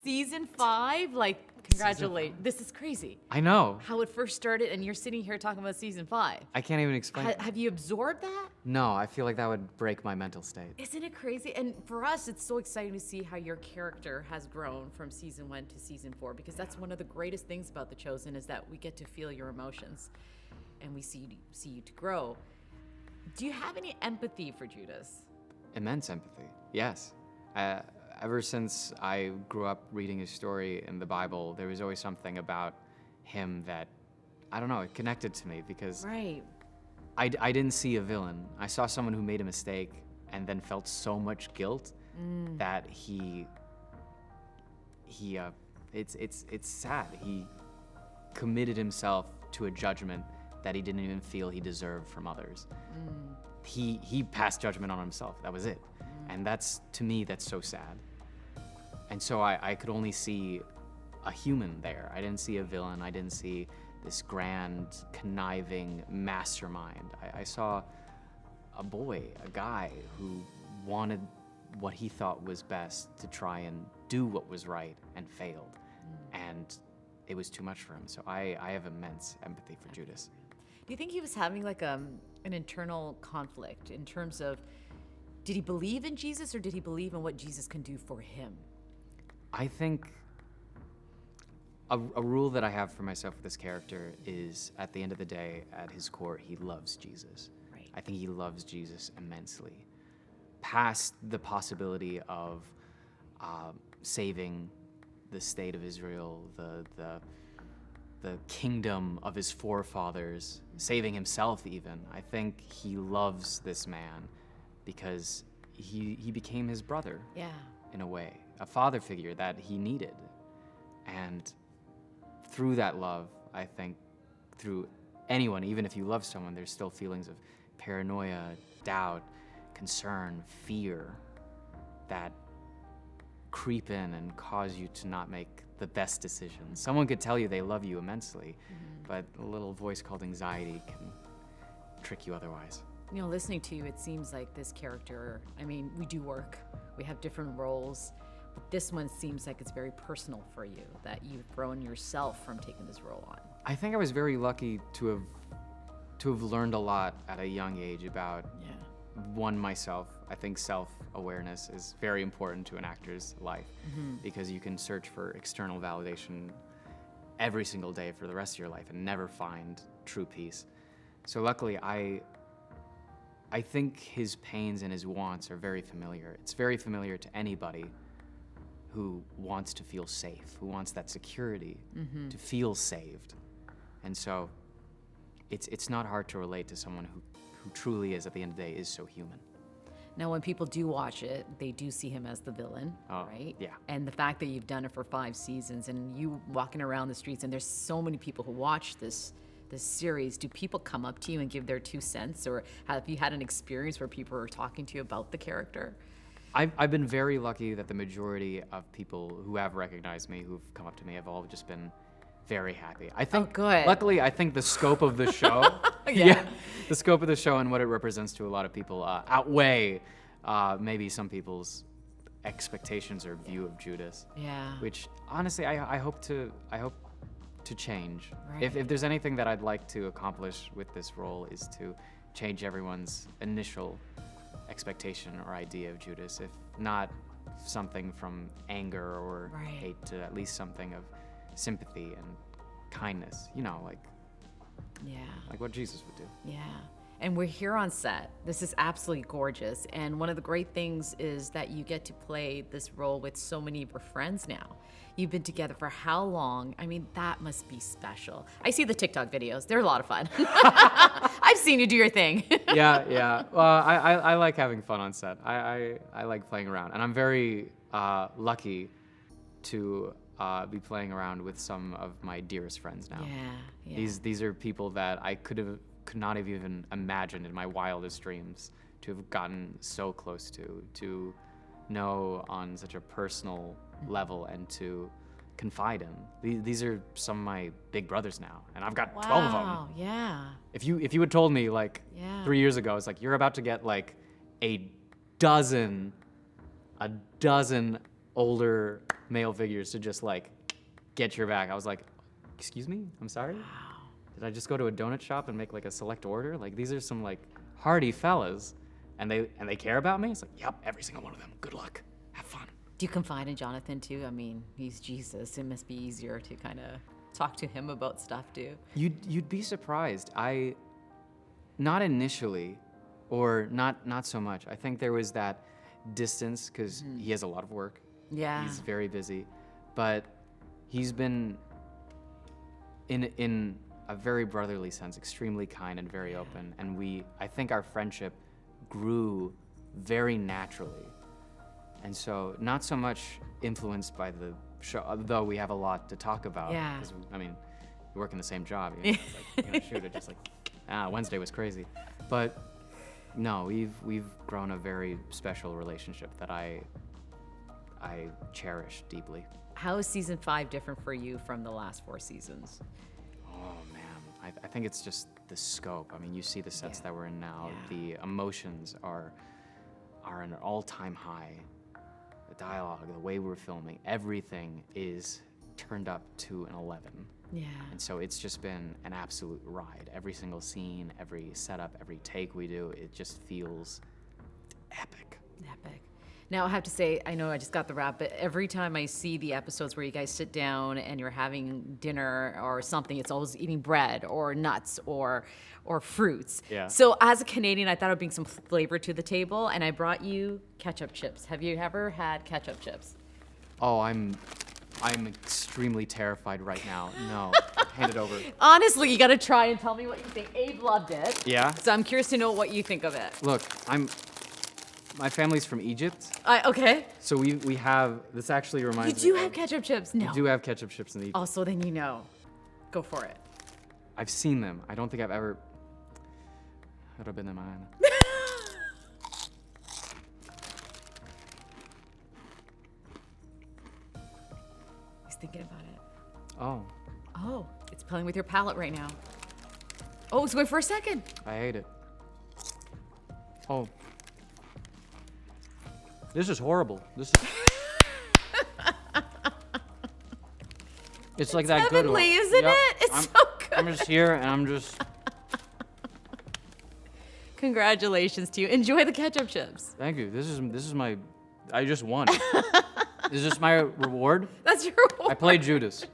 Season 5, like, congratulate. This is crazy. I know. How it first started, and you're sitting here talking about season 5. I can't even explain it. Have you absorbed that? No, I feel like that would break my mental state. Isn't it crazy? And for us, it's so exciting to see how your character has grown from season 1 to season 4, because that's one of the greatest things about The Chosen is that we get to feel your emotions, and we see you to grow. Do you have any empathy for Judas? Immense empathy, yes. Ever since I grew up reading his story in the Bible, there was always something about him that, I don't know, it connected to me because Right. I didn't see a villain. I saw someone who made a mistake and then felt so much guilt that it's sad. He committed himself to a judgment that he didn't even feel he deserved from others. He passed judgment on himself. That was it. And that's, to me, that's so sad. And so I could only see a human there. I didn't see a villain. I didn't see this grand, conniving mastermind. I saw a boy, a guy who wanted what he thought was best to try and do what was right and failed. And it was too much for him. So I have immense empathy for Judas. Do you think he was having like an internal conflict in terms of, did he believe in Jesus or did he believe in what Jesus can do for him? I think a rule that I have for myself with this character is, at the end of the day, at his core, he loves Jesus. Right. I think he loves Jesus immensely. Past the possibility of saving the state of Israel, the kingdom of his forefathers, saving himself even, I think he loves this man because he became his brother. Yeah. In a way, a father figure that he needed. And through that love, I think through anyone, even if you love someone, there's still feelings of paranoia, doubt, concern, fear that creep in and cause you to not make the best decisions. Someone could tell you they love you immensely, but a little voice called anxiety can trick you otherwise. You know, listening to you, it seems like this character, I mean, we do work, we have different roles, but this one seems like it's very personal for you, that you've grown yourself from taking this role on. I think I was very lucky to have learned a lot at a young age about one, myself. I think self-awareness is very important to an actor's life because you can search for external validation every single day for the rest of your life and never find true peace. So luckily, I think his pains and his wants are very familiar. It's very familiar to anybody who wants to feel safe, who wants that security to feel saved. And so it's not hard to relate to someone who truly is, at the end of the day, is so human. Now, when people do watch it, they do see him as the villain, right? Yeah. And the fact that you've done it for 5 seasons and you walking around the streets, and there's so many people who watch this series, do people come up to you and give their 2 cents, or have you had an experience where people are talking to you about the character? I've been very lucky that the majority of people who have recognized me, who've come up to me, have all just been very happy. I think, good. Luckily, I think the scope of the show, the scope of the show and what it represents to a lot of people outweigh maybe some people's expectations or view of Judas. Yeah. Which honestly, I hope to change. Right. If there's anything that I'd like to accomplish with this role is to change everyone's initial expectation or idea of Judas, if not something from anger or hate to at least something of sympathy and kindness, like what Jesus would do. Yeah. And we're here on set. This is absolutely gorgeous. And one of the great things is that you get to play this role with so many of your friends now. You've been together for how long? I mean, that must be special. I see the TikTok videos. They're a lot of fun. I've seen you do your thing. Yeah. Well, I like having fun on set. I like playing around. And I'm very lucky to be playing around with some of my dearest friends now. Yeah. These are people that I could not have even imagined in my wildest dreams to have gotten so close to know on such a personal level and to confide in. These are some of my big brothers now, and I've got 12 of them. Wow, yeah. If you had told me 3 years ago, it's like you're about to get a dozen older male figures to just like get your back. I was like, excuse me, I'm sorry? Did I just go to a donut shop and make like a select order? Like these are some like hardy fellas and they care about me? It's like, yep, every single one of them. Good luck. Have fun. Do you confide in Jonathan too? I mean, he's Jesus. It must be easier to kind of talk to him about stuff too. You'd be surprised. Not initially, or not so much. I think there was that distance because he has a lot of work. Yeah. He's very busy, but he's been in a very brotherly sense, extremely kind and very open. And I think our friendship grew very naturally. And so not so much influenced by the show, though we have a lot to talk about. Yeah. 'Cause, I mean, we work in the same job. You know, it's like, shoot, it just like, Wednesday was crazy. But no, we've grown a very special relationship that I cherish deeply. How is season 5 different for you from the last 4 seasons? Oh man, I think it's just the scope. I mean, you see the sets that we're in now. Yeah. The emotions are an all-time high. The dialogue, the way we're filming, everything is turned up to an 11. Yeah. And so it's just been an absolute ride. Every single scene, every setup, every take we do, it just feels epic. Epic. Now, I have to say, I know I just got the wrap, but every time I see the episodes where you guys sit down and you're having dinner or something, it's always eating bread or nuts or fruits. Yeah. So as a Canadian, I thought I would bring some flavor to the table, and I brought you ketchup chips. Have you ever had ketchup chips? Oh, I'm extremely terrified right now. No, hand it over. Honestly, you got to try and tell me what you think. Abe loved it. Yeah? So I'm curious to know what you think of it. Look, my family's from Egypt, Okay. so we have, this actually reminds You me do of- have ketchup chips? No. We do have ketchup chips in Egypt. Oh, so then you know. Go for it. I've seen them. I don't think I've ever been in mine. He's thinking about it. Oh, Oh, it's playing with your palate right now. Oh, it's going for a second. I hate it. Oh. This is horrible. It's like that good one. Heavenly, isn't Yep. it? It's I'm, so good. I'm just here and I'm just, Congratulations to you. Enjoy the ketchup chips. thank you. This is my, I just won. Is this my reward? That's your I played Judas.